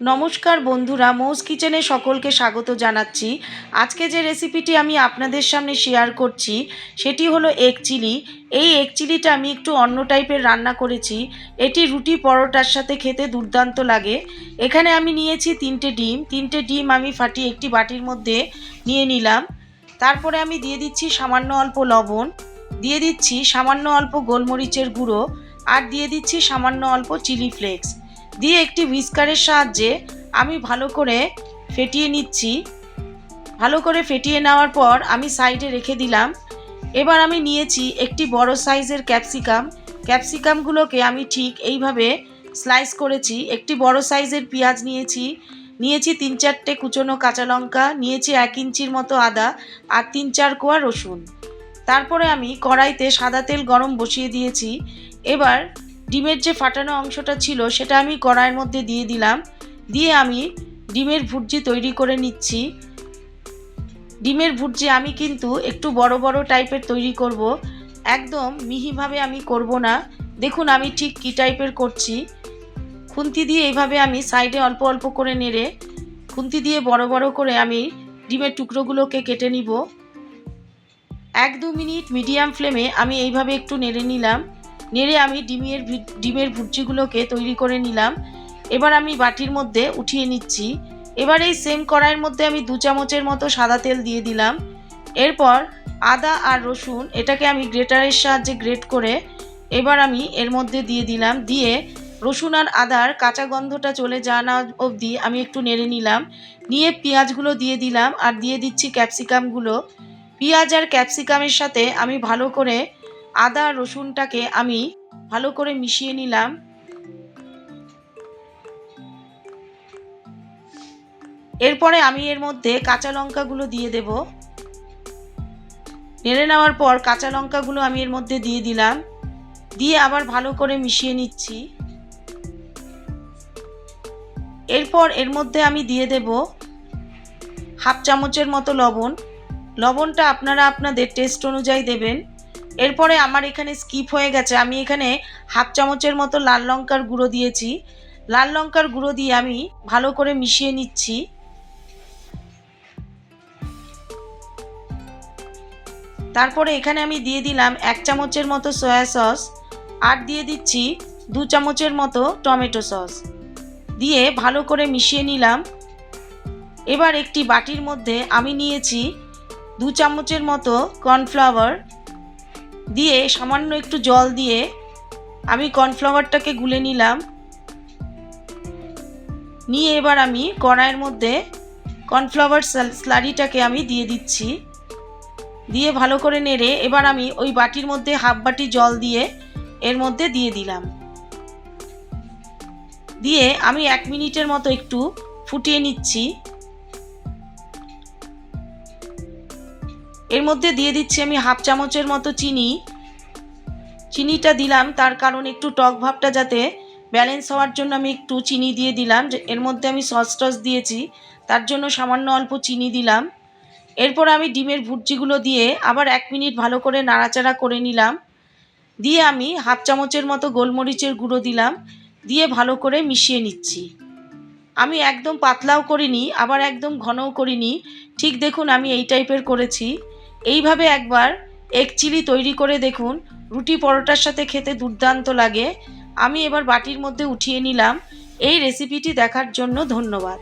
নমস্কার বন্ধুরা, মৌস কিচেনে সকলকে স্বাগত জানাচ্ছি। আজকে যে রেসিপিটি আমি আপনাদের সামনে শেয়ার করছি সেটি হলো এগ চিলি। এই এগ চিলিটা আমি একটু অন্য টাইপের রান্না করেছি। এটি রুটি পরোটার সাথে খেতে দুর্দান্ত লাগে। এখানে আমি নিয়েছি তিনটে ডিম আমি ফাটিয়ে একটি বাটির মধ্যে নিয়ে নিলাম। তারপরে আমি দিয়ে দিচ্ছি সামান্য অল্প লবণ, দিয়ে দিচ্ছি সামান্য অল্প গোলমরিচের গুঁড়ো, আর দিয়ে দিচ্ছি সামান্য অল্প চিলি ফ্লেক্স। দিয়ে একটি হুইস্কারের সাহায্যে আমি ভালো করে ফেটিয়ে নিচ্ছি। ভালো করে ফেটিয়ে নেওয়ার পর আমি সাইডে রেখে দিলাম। এবার আমি নিয়েছি একটি বড় সাইজের ক্যাপসিকামগুলোকে আমি ঠিক এইভাবে স্লাইস করেছি। একটি বড় সাইজের পেঁয়াজ নিয়েছি 3-4টে কুচনো কাঁচা লঙ্কা, নিয়েছি 1 ইঞ্চির মতো আদা, আর 3-4 কোয়া রসুন। তারপরে আমি কড়াইতে সাদা তেল গরম বসিয়ে দিয়েছি। এবার ডিমের যে ফাটানো অংশটা ছিল সেটা আমি কড়াইয়ের মধ্যে দিয়ে দিলাম। দিয়ে আমি ডিমের ভুর্জি তৈরি করে নিচ্ছি। ডিমের ভুর্জি আমি কিন্তু একটু বড় বড় টাইপের তৈরি করব, একদম মিহিভাবে আমি করব না। দেখুন আমি ঠিক কী টাইপের করছি। খুন্তি দিয়ে এইভাবে আমি সাইডে অল্প অল্প করে নেড়ে খুন্তি দিয়ে বড় বড় করে আমি ডিমের টুকরোগুলোকে কেটে নিব। 1-2 মিনিট মিডিয়াম ফ্লেমে আমি এইভাবে একটু নেড়ে নিলাম। নেড়ে আমি ডিমের ভুর্জিগুলোকে তৈরি করে নিলাম। এবার আমি বাটির মধ্যে উঠিয়ে নিচ্ছি। এবার এই সেম কড়াইয়ের মধ্যে আমি 2 চামচের মতো সাদা তেল দিয়ে দিলাম। এরপর আদা আর রসুন এটাকে আমি গ্রেটারের সাহায্যে গ্রেট করে এবার আমি এর মধ্যে দিয়ে দিলাম। দিয়ে রসুন আর আদার কাঁচা গন্ধটা চলে যাওয়া অবধি আমি একটু নেড়ে নিলাম। নিয়ে পেঁয়াজগুলো দিয়ে দিলাম আর দিয়ে দিচ্ছি ক্যাপসিকামগুলো। পেঁয়াজ আর ক্যাপসিকামের সাথে আমি ভালো করে আদা আর রসুনটাকে আমি ভালো করে মিশিয়ে নিলাম। এরপরে আমি এর মধ্যে কাঁচা লঙ্কাগুলো দিয়ে দেব। নেড়ে নেওয়ার পর কাঁচা লঙ্কাগুলো আমি এর মধ্যে দিয়ে দিলাম। দিয়ে আবার ভালো করে মিশিয়ে নিচ্ছি। এরপর এর মধ্যে আমি দিয়ে দেব 1/2 চামচের মতো লবণ। লবণটা আপনারা আপনাদের টেস্ট অনুযায়ী দেবেন। এরপরে আমার এখানে স্কিপ হয়ে গেছে, আমি এখানে 1/2 চামচের মতো লাল লঙ্কার গুঁড়ো দিয়েছি। লাল লঙ্কার গুঁড়ো দিয়ে আমি ভালো করে মিশিয়ে নিচ্ছি। তারপরে এখানে আমি দিয়ে দিলাম 1 চামচের মতো সয়া সস, আর দিয়ে দিচ্ছি 2 চামচের মতো টমেটো সস। দিয়ে ভালো করে মিশিয়ে নিলাম। এবার একটি বাটির মধ্যে আমি নিয়েছি 2 চামচের মতো কর্নফ্লাওয়ার। দিয়ে সামান্য একটু জল দিয়ে আমি কর্নফ্লাওয়ারটাকে গুলে নিলাম। নিয়ে এবার আমি কড়াইয়ের মধ্যে কর্নফ্লাওয়ার স্লারিটাকে আমি দিয়ে দিচ্ছি। দিয়ে ভালো করে নেড়ে এবার আমি ওই বাটির মধ্যে 1/2 বাটি জল দিয়ে এর মধ্যে দিয়ে দিলাম। দিয়ে আমি 1 মিনিটের মতো একটু ফুটিয়ে নিচ্ছি। এর মধ্যে দিয়ে দিচ্ছি আমি 1/2 চামচের মতো চিনিটা দিলাম তার কারণ একটু টক ভাবটা যাতে ব্যালেন্স হওয়ার জন্য আমি একটু চিনি দিয়ে দিলাম। এর মধ্যে আমি সস দিয়েছি, তার জন্য সামান্য অল্প চিনি দিলাম। এরপর আমি ডিমের ভুর্জিগুলো দিয়ে আবার 1 মিনিট ভালো করে নাড়াচাড়া করে নিলাম। দিয়ে আমি 1/2 চামচের মতো গোলমরিচের গুঁড়ো দিলাম। দিয়ে ভালো করে মিশিয়ে নিচ্ছি। আমি একদম পাতলাও করিনি আবার একদম ঘনও করিনি, ঠিক দেখুন আমি এই টাইপের করেছি। এইভাবে একবার এগ চিলি তৈরি করে দেখুন, রুটি পরোটার সাথে খেতে দুর্দান্ত লাগে। আমি এবার বাটির মধ্যে উঠিয়ে নিলাম। এই রেসিপিটি দেখার জন্য ধন্যবাদ।